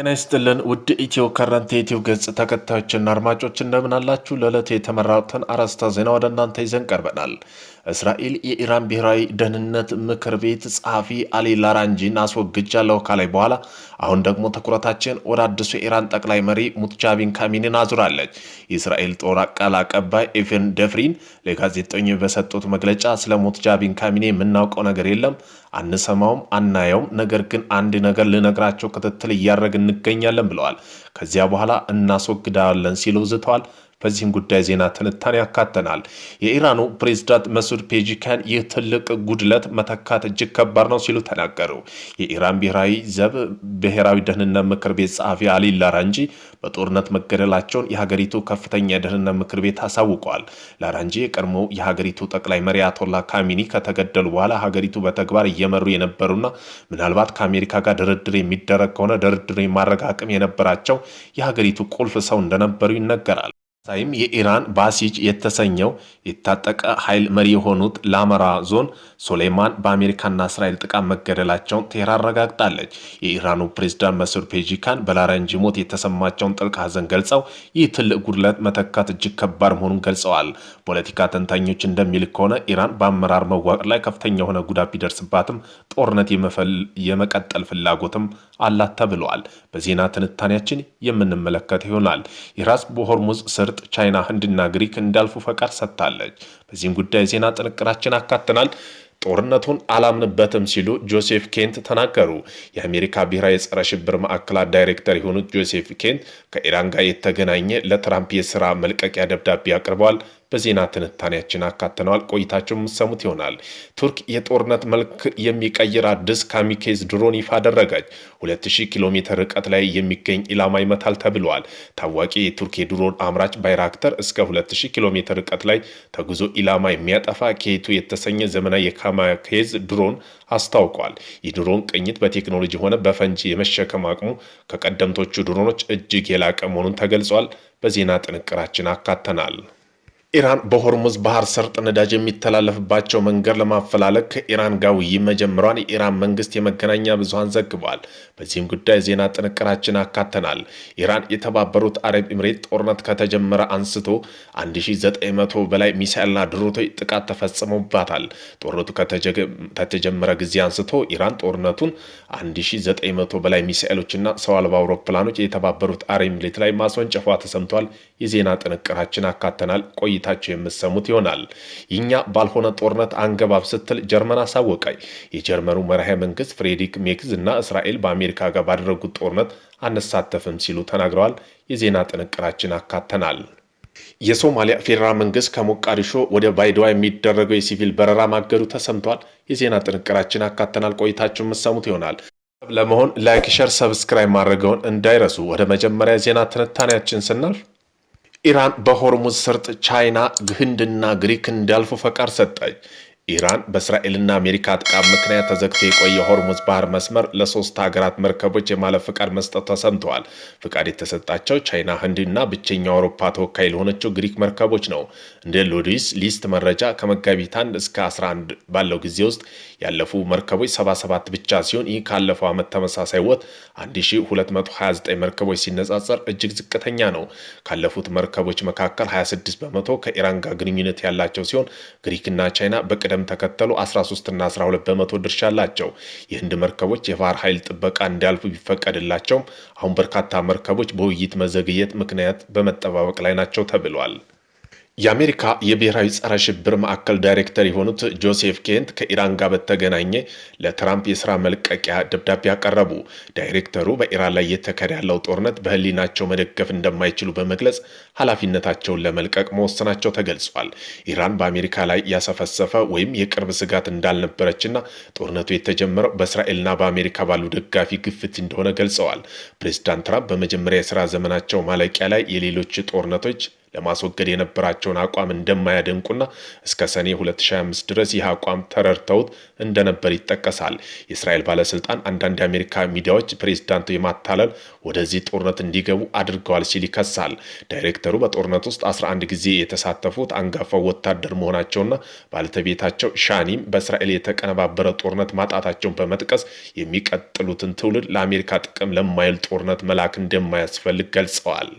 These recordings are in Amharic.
ጤና ይስጥልን ውድ ኢትዮ ከረንት የዩቲዩብ ገጽ ተከታዮችና አድማጮች እንደምን አላችሁ? ለዕለቱ የተመራሩትን አርዕስተ ዜና ወደ እናንተ ይዘን ቀርበናል። እስራኤል የኢራን ብሔራዊ ደህንነት ምክር ቤት ጸሐፊ አሊ ላራንጂን አስወግጃለሁ ካለች በኋላ አሁን ደግሞ ትኩረታችን ወደ አዲሱ የኢራን ጠቅላይ መሪ ሙጃቢን ካሚኒን አዙራለች። የእስራኤል ጦር ቃል አቀባይ ኤፍን ደፍሪን ለጋዜጠኞች በሰጡት መግለጫ ስለ ሙጃቢን ካሚኒ የምናውቀው ነገር የለም፣ አንሰማውም፣ አናየውም። ነገር ግን አንድ ነገር ልነግራቸው ክትትል እያደረግን እንገኛለን ብለዋል። ከዚያ በኋላ እናስወግዳለን ሲሉ ዝተዋል። በዚህም ጉዳይ ዜና ትንታኔ ያካተናል። የኢራኑ ፕሬዝዳንት መሱድ ፔጂካን ይህ ትልቅ ጉድለት መተካት እጅግ ከባድ ነው ሲሉ ተናገሩ። የኢራን ብሔራዊ ዘብ ብሔራዊ ደህንነት ምክር ቤት ጸሐፊ አሊ ላራንጂ በጦርነት መገደላቸውን የሀገሪቱ ከፍተኛ የደህንነት ምክር ቤት አሳውቀዋል። ላራንጂ የቀድሞው የሀገሪቱ ጠቅላይ መሪ አያቶላ ካሚኒ ከተገደሉ በኋላ ሀገሪቱ በተግባር እየመሩ የነበሩና ምናልባት ከአሜሪካ ጋር ድርድር የሚደረግ ከሆነ ድርድር የማድረግ አቅም የነበራቸው የሀገሪቱ ቁልፍ ሰው እንደነበሩ ይነገራል። ሳይም የኢራን ባሲጅ የተሰኘው የታጠቀ ኃይል መሪ የሆኑት ላመራ ዞን ሶሌይማን በአሜሪካና እስራኤል ጥቃት መገደላቸውን ቴህራን አረጋግጣለች። የኢራኑ ፕሬዝዳንት መሱድ ፔጂካን በላራንጂ ሞት የተሰማቸውን ጥልቅ ሐዘን ገልጸው ይህ ትልቅ ጉድለት መተካት እጅግ ከባድ መሆኑን ገልጸዋል። ፖለቲካ ተንታኞች እንደሚልክ ከሆነ ኢራን በአመራር መዋቅር ላይ ከፍተኛ የሆነ ጉዳት ቢደርስባትም ጦርነት የመቀጠል ፍላጎትም አላት ተብለዋል። በዜና ትንታኔያችን የምንመለከት ይሆናል። የራስ በሆርሙዝ ስርጥ ቻይና፣ ህንድና ግሪክ እንዳልፉ ፈቃድ ሰጥታለች። በዚህም ጉዳይ ዜና ጥንቅራችን አካተናል። ጦርነቱን አላምንበትም ሲሉ ጆሴፍ ኬንት ተናገሩ። የአሜሪካ ብሔራዊ የጸረ ሽብር ማዕከላት ዳይሬክተር የሆኑት ጆሴፍ ኬንት ከኢራን ጋር የተገናኘ ለትራምፕ የስራ መልቀቂያ ደብዳቤ አቅርበዋል። በዜና ትንታኔያችን አካተነዋል። ቆይታቸው የምትሰሙት ይሆናል። ቱርክ የጦርነት መልክ የሚቀይር አዲስ ካሚኬዝ ድሮን ይፋ አደረገች። 2000 ኪሎ ሜትር ርቀት ላይ የሚገኝ ኢላማ ይመታል ተብሏል። ታዋቂ የቱርክ የድሮን አምራች ባይራክተር እስከ 2000 ኪሎ ሜትር ርቀት ላይ ተጉዞ ኢላማ የሚያጠፋ ኬቱ የተሰኘ ዘመናዊ የካሚኬዝ ድሮን አስታውቋል። ይህ ድሮን ቅኝት በቴክኖሎጂ ሆነ በፈንጂ የመሸከም አቅሙ ከቀደምቶቹ ድሮኖች እጅግ የላቀ መሆኑን ተገልጿል። በዜና ጥንቅራችን አካተናል። ኢራን በሆርሙዝ ባህር ሰርጥ ነዳጅ የሚተላለፍባቸው መንገድ ለማፈላለግ ከኢራን ጋር ውይይት መጀመሯን የኢራን መንግስት የመገናኛ ብዙሃን ዘግቧል። በዚህም ጉዳይ ዜና ጥንቅራችን አካተናል። ኢራን የተባበሩት አረብ ኤምሬት ጦርነት ከተጀመረ አንስቶ 1900 በላይ ሚሳኤልና ድሮኖች ጥቃት ተፈጽሞባታል። ጦርነቱ ከተጀመረ ጊዜ አንስቶ ኢራን ጦርነቱን 1900 በላይ ሚሳኤሎችና ሰው አልባ አውሮፕላኖች የተባበሩት አረብ ኤምሬት ላይ ማስወንጨፏ ተሰምቷል። የዜና ጥንቅራችን አካተናል። ቆይታቸው የምሰሙት ይሆናል። ይኛ ባልሆነ ጦርነት አንገባብ ስትል ጀርመን አሳወቀች። የጀርመኑ መራሄ መንግስት ፍሬድሪክ ሜርዝ እና እስራኤል በአሜሪካ ጋር ባደረጉት ጦርነት አንሳተፍም ሲሉ ተናግረዋል። የዜና ጥንቅራችን አካተናል። የሶማሊያ ፌዴራል መንግስት ከሞቃዲሾ ወደ ባይዶዋ የሚደረገው የሲቪል በረራ ማገዱ ተሰምቷል። የዜና ጥንቅራችን አካተናል። ቆይታቸው የምሰሙት ይሆናል። ለመሆን ላይክ፣ ሸር፣ ሰብስክራይብ ማድረገውን እንዳይረሱ። ወደ መጀመሪያ ዜና ትንታኔያችን ስናልፍ ኢራን በሆርሙዝ ሰርጥ ቻይና፣ ህንድና ግሪክ እንዳልፉ ፈቃድ ሰጠች። ኢራን በእስራኤልና አሜሪካ ጥቃት ምክንያት ተዘግቶ የቆየ ሆርሙዝ ባህር መስመር ለሶስት ሀገራት መርከቦች የማለፍ ፍቃድ መስጠት ተሰምተዋል። ፍቃድ የተሰጣቸው ቻይና፣ ህንድና ብቸኛው አውሮፓ ተወካይ ለሆነችው ግሪክ መርከቦች ነው። እንደ ሎዲስ ሊስት መረጃ ከመጋቢት 1 እስከ 11 ባለው ጊዜ ውስጥ ያለፉ መርከቦች 77 ብቻ ሲሆን ይህ ካለፈው ዓመት ተመሳሳይ ወቅት 1229 መርከቦች ሲነጻጸር እጅግ ዝቅተኛ ነው። ካለፉት መርከቦች መካከል 26 በመቶ ከኢራን ጋር ግንኙነት ያላቸው ሲሆን ግሪክና ቻይና በቅደም ተከተሉ 13 እና 12 በመቶ ድርሻ አላቸው። የህንድ መርከቦች የባህር ኃይል ጥበቃ እንዲያልፉ ቢፈቀድላቸውም አሁን በርካታ መርከቦች በውይይት መዘግየት ምክንያት በመጠባበቅ ላይ ናቸው ተብሏል። የአሜሪካ የብሔራዊ ጸረ ሽብር ማዕከል ዳይሬክተር የሆኑት ጆሴፍ ኬንት ከኢራን ጋር በተገናኘ ለትራምፕ የስራ መልቀቂያ ደብዳቤ ያቀረቡ። ዳይሬክተሩ በኢራን ላይ እየተካሄደ ያለው ጦርነት በህሊናቸው መደገፍ እንደማይችሉ በመግለጽ ኃላፊነታቸውን ለመልቀቅ መወሰናቸው ተገልጿል። ኢራን በአሜሪካ ላይ ያሰፈሰፈ ወይም የቅርብ ስጋት እንዳልነበረችና ጦርነቱ የተጀመረው በእስራኤልና በአሜሪካ ባሉ ደጋፊ ግፊት እንደሆነ ገልጸዋል። ፕሬዚዳንት ትራምፕ በመጀመሪያ የስራ ዘመናቸው ማለቂያ ላይ የሌሎች ጦርነቶች ለማስወገድ የነበራቸውን አቋም እንደማያደንቁና እስከ ሰኔ 2025 ድረስ ይህ አቋም ተረድተውት እንደነበር ይጠቀሳል። የእስራኤል ባለስልጣን አንዳንድ የአሜሪካ ሚዲያዎች ፕሬዝዳንቱ የማታለል ወደዚህ ጦርነት እንዲገቡ አድርገዋል ሲል ይከሳል። ዳይሬክተሩ በጦርነት ውስጥ 11 ጊዜ የተሳተፉት አንጋፋው ወታደር መሆናቸውና ባለቤታቸው ሻኒም በእስራኤል የተቀነባበረ ጦርነት ማጣታቸውን በመጥቀስ የሚቀጥሉትን ትውልድ ለአሜሪካ ጥቅም ለማይል ጦርነት መላክ እንደማያስፈልግ ገልጸዋል።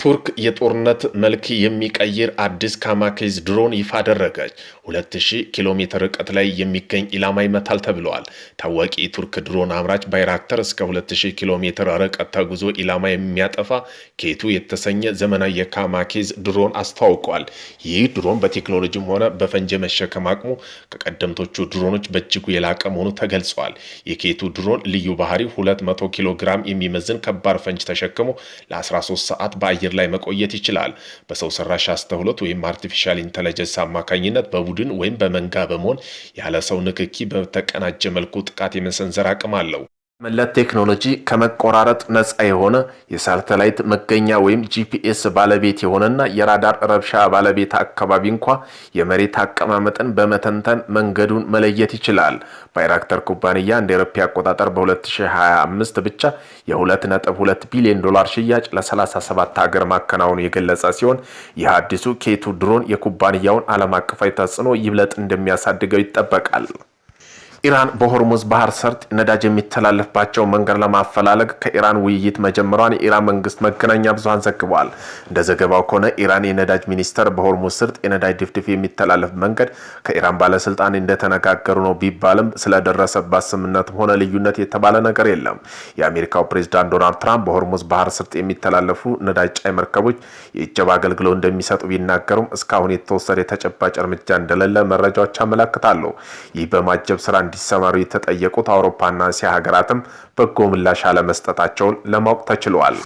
ቱርክ የጦርነት መልክ የሚቀይር አዲስ ካማኬዝ ድሮን ይፋ አደረገች። 2000 ኪሎ ሜትር ርቀት ላይ የሚገኝ ኢላማ ይመታል ተብለዋል። ታዋቂ የቱርክ ድሮን አምራች ባይራክተር እስከ 2000 ኪሎ ሜትር ርቀት ተጉዞ ኢላማ የሚያጠፋ ኬቱ የተሰኘ ዘመናዊ የካማኬዝ ድሮን አስተዋውቋል። ይህ ድሮን በቴክኖሎጂም ሆነ በፈንጂ መሸከም አቅሙ ከቀደምቶቹ ድሮኖች በእጅጉ የላቀ መሆኑ ተገልጿል። የኬቱ ድሮን ልዩ ባህሪ 200 ኪሎ ግራም የሚመዝን ከባድ ፈንጅ ተሸክሞ ለ13 ሰዓት በአየር ላይ መቆየት ይችላል። በሰው ሰራሽ አስተውሎት ወይም አርቲፊሻል ኢንተለጀንስ አማካኝነት በቡድን ወይም በመንጋ በመሆን ያለ ሰው ንክኪ በተቀናጀ መልኩ ጥቃት የመሰንዘር አቅም አለው። መለት ቴክኖሎጂ ከመቆራረጥ ነፃ የሆነ የሳተላይት መገኛ ወይም ጂፒኤስ ባለቤት የሆነና የራዳር ረብሻ ባለቤት አካባቢ እንኳ የመሬት አቀማመጥን በመተንተን መንገዱን መለየት ይችላል። ባይራክተር ኩባንያ እንደ አውሮፓ አቆጣጠር በ2025 ብቻ የ2.2 ቢሊዮን ዶላር ሽያጭ ለ37 ሀገር ማከናወኑ የገለጸ ሲሆን ይህ አዲሱ ኬቱ ድሮን የኩባንያውን ዓለም አቀፋዊ ተጽዕኖ ይብለጥ እንደሚያሳድገው ይጠበቃል። ኢራን በሆርሙዝ ባህር ሰርጥ ነዳጅ የሚተላለፍባቸው መንገድ ለማፈላለግ ከኢራን ውይይት መጀመሯን የኢራን መንግስት መገናኛ ብዙሃን ዘግበዋል። እንደ ዘገባው ከሆነ ኢራን የነዳጅ ሚኒስተር በሆርሙዝ ሰርጥ የነዳጅ ድፍድፍ የሚተላለፍ መንገድ ከኢራን ባለስልጣን እንደተነጋገሩ ነው ቢባልም ስለደረሰባት ስምምነትም ሆነ ልዩነት የተባለ ነገር የለም። የአሜሪካው ፕሬዝዳንት ዶናልድ ትራምፕ በሆርሙዝ ባህር ሰርጥ የሚተላለፉ ነዳጅ ጫኝ መርከቦች የእጀባ አገልግሎት እንደሚሰጡ ቢናገሩም እስካሁን የተወሰደ የተጨባጭ እርምጃ እንደሌለ መረጃዎች ያመለክታሉ። ይህ በማጀብ ስራ እንዲሰማሩ የተጠየቁት አውሮፓና እስያ ሀገራትም በጎ ምላሽ አለመስጠታቸውን ለማወቅ ተችሏል።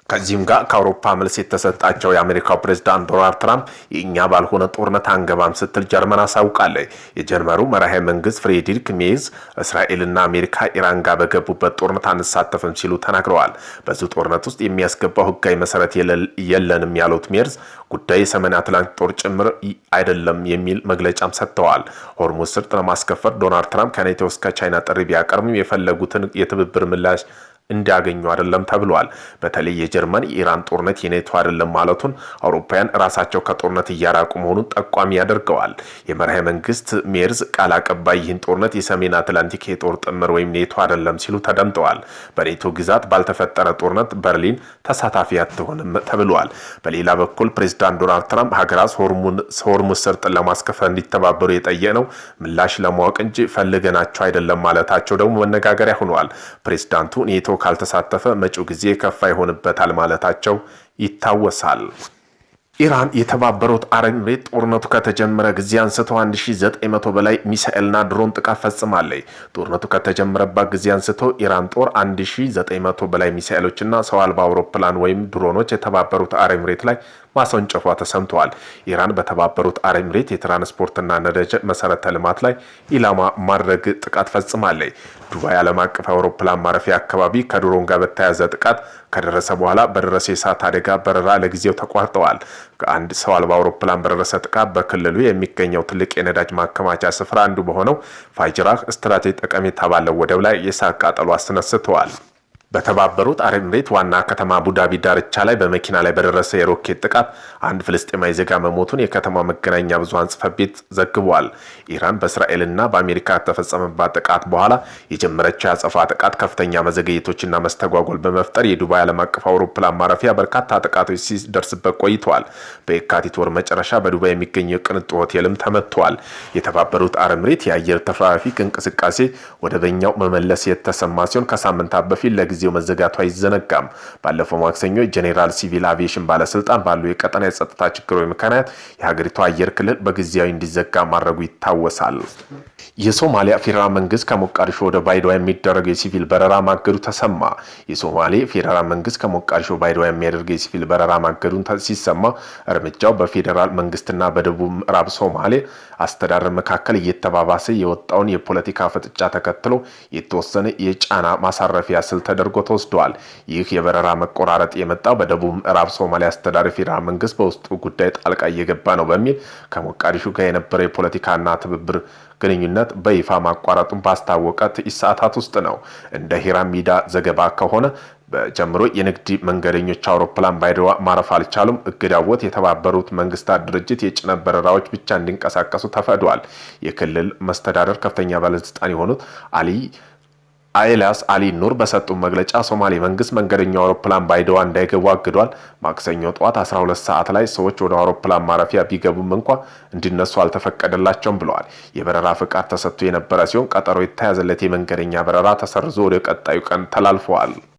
ከዚህም ጋር ከአውሮፓ መልስ የተሰጣቸው የአሜሪካው ፕሬዝዳንት ዶናልድ ትራምፕ የእኛ ባልሆነ ጦርነት አንገባም ስትል ጀርመን አሳውቃለች። የጀርመኑ መራሄ መንግስት ፍሬድሪክ ሜርዝ እስራኤልና አሜሪካ ኢራን ጋር በገቡበት ጦርነት አንሳተፍም ሲሉ ተናግረዋል። በዚህ ጦርነት ውስጥ የሚያስገባው ህጋዊ መሰረት የለንም ያሉት ሜርዝ ጉዳይ የሰሜን አትላንቲክ ጦር ጭምር አይደለም የሚል መግለጫም ሰጥተዋል። ሆርሙዝ ሰርጥ ለማስከፈት ዶናልድ ትራምፕ ከኔቶ እስከ ቻይና ጥሪ ቢያቀርቡም የፈለጉትን የትብብር ምላሽ እንዲያገኙ አይደለም ተብሏል። በተለይ የጀርመን የኢራን ጦርነት የኔቶ አይደለም ማለቱን አውሮፓውያን ራሳቸው ከጦርነት እያራቁ መሆኑን ጠቋሚ ያደርገዋል። የመርሃ መንግስት ሜርዝ ቃል አቀባይ ይህን ጦርነት የሰሜን አትላንቲክ የጦር ጥምር ወይም ኔቶ አይደለም ሲሉ ተደምጠዋል። በኔቶ ግዛት ባልተፈጠረ ጦርነት በርሊን ተሳታፊ አትሆንም ተብሏል። በሌላ በኩል ፕሬዝዳንት ዶናልድ ትራምፕ ሀገራት ሆርሙዝ ሰርጥን ለማስከፈል እንዲተባበሩ የጠየቅነው ምላሽ ለማወቅ እንጂ ፈልገናቸው አይደለም ማለታቸው ደግሞ መነጋገሪያ ሆነዋል። ፕሬዝዳንቱ ኔቶ ካልተሳተፈ መጪው ጊዜ ከፋ ይሆንበታል ማለታቸው ይታወሳል። ኢራን የተባበሩት አረብ ኤሚሬት ጦርነቱ ከተጀመረ ጊዜ አንስቶ 1900 በላይ ሚሳኤልና ድሮን ጥቃት ፈጽማለች። ጦርነቱ ከተጀመረባት ጊዜ አንስቶ ኢራን ጦር 1900 በላይ ሚሳኤሎችና ሰው አልባ አውሮፕላን ወይም ድሮኖች የተባበሩት አረብ ኤሚሬት ላይ ማስወንጨፏ ተሰምተዋል። ኢራን በተባበሩት አረብ ኤሚሬት የትራንስፖርትና ነዳጅ መሰረተ ልማት ላይ ኢላማ ማድረግ ጥቃት ፈጽማለች። ዱባይ ዓለም አቀፍ አውሮፕላን ማረፊያ አካባቢ ከድሮን ጋር በተያያዘ ጥቃት ከደረሰ በኋላ በደረሰ የእሳት አደጋ በረራ ለጊዜው ተቋርጠዋል። ከአንድ ሰው አልባ አውሮፕላን በደረሰ ጥቃት በክልሉ የሚገኘው ትልቅ የነዳጅ ማከማቻ ስፍራ አንዱ በሆነው ፋጅራህ ስትራቴጂ ጠቀሜታ ባለው ወደብ ላይ የእሳት ቃጠሎ አስነስተዋል። በተባበሩት አረብ ኤሚሬት ዋና ከተማ አቡዳቢ ዳርቻ ላይ በመኪና ላይ በደረሰ የሮኬት ጥቃት አንድ ፍልስጤማዊ ዜጋ መሞቱን የከተማ መገናኛ ብዙሃን ጽሕፈት ቤት ዘግቧል። ኢራን በእስራኤልና በአሜሪካ ከተፈጸመባት ጥቃት በኋላ የጀመረችው የአጸፋ ጥቃት ከፍተኛ መዘግየቶችና መስተጓጎል በመፍጠር የዱባይ ዓለም አቀፍ አውሮፕላን ማረፊያ በርካታ ጥቃቶች ሲደርስበት ቆይተዋል። በየካቲት ወር መጨረሻ በዱባይ የሚገኘው ቅንጡ ሆቴልም ተመትቷል። የተባበሩት አረብ ኤሚሬት የአየር ትራፊክ እንቅስቃሴ ወደበኛው መመለስ የተሰማ ሲሆን ከሳምንታት በፊት ለጊዜው መዘጋቱ አይዘነጋም። ባለፈው ማክሰኞ ጄኔራል ሲቪል አቪዬሽን ባለስልጣን ባሉ የቀጠና የጸጥታ ችግሮች ምክንያት የሀገሪቱ አየር ክልል በጊዜያዊ እንዲዘጋ ማድረጉ ይታወሳል። የሶማሊያ ፌዴራል መንግስት ከሞቃዲሾ ወደ ባይዶዋ የሚደረገው የሲቪል በረራ ማገዱ ተሰማ። የሶማሌ ፌዴራል መንግስት ከሞቃዲሾ ባይዶዋ የሚያደርገው የሲቪል በረራ ማገዱን ሲሰማ እርምጃው በፌዴራል መንግስትና በደቡብ ምዕራብ ሶማሌ አስተዳደር መካከል እየተባባሰ የወጣውን የፖለቲካ ፍጥጫ ተከትሎ የተወሰነ የጫና ማሳረፊያ ስል ተደርጎ ተደርጎ ተወስደዋል። ይህ የበረራ መቆራረጥ የመጣው በደቡብ ምዕራብ ሶማሊያ አስተዳደር ፌዴራል መንግስት በውስጡ ጉዳይ ጣልቃ እየገባ ነው በሚል ከሞቃዲሾ ጋር የነበረው የፖለቲካና ትብብር ግንኙነት በይፋ ማቋረጡን ባስታወቀ ጥቂት ሰዓታት ውስጥ ነው። እንደ ሂራን ሚዲያ ዘገባ ከሆነ በጀምሮ የንግድ መንገደኞች አውሮፕላን ባይድዋ ማረፍ አልቻሉም። እገዳው የተባበሩት መንግስታት ድርጅት የጭነት በረራዎች ብቻ እንዲንቀሳቀሱ ተፈቅዷል። የክልል መስተዳደር ከፍተኛ ባለስልጣን የሆኑት ኤልያስ አሊ ኑር በሰጡ መግለጫ ሶማሌ መንግስት መንገደኛ አውሮፕላን ባይድዋ እንዳይገቡ አግዷል። ማክሰኞ ጠዋት 12 ሰዓት ላይ ሰዎች ወደ አውሮፕላን ማረፊያ ቢገቡም እንኳ እንዲነሱ አልተፈቀደላቸውም ብለዋል። የበረራ ፍቃድ ተሰጥቶ የነበረ ሲሆን ቀጠሮ የተያዘለት የመንገደኛ በረራ ተሰርዞ ወደ ቀጣዩ ቀን ተላልፈዋል።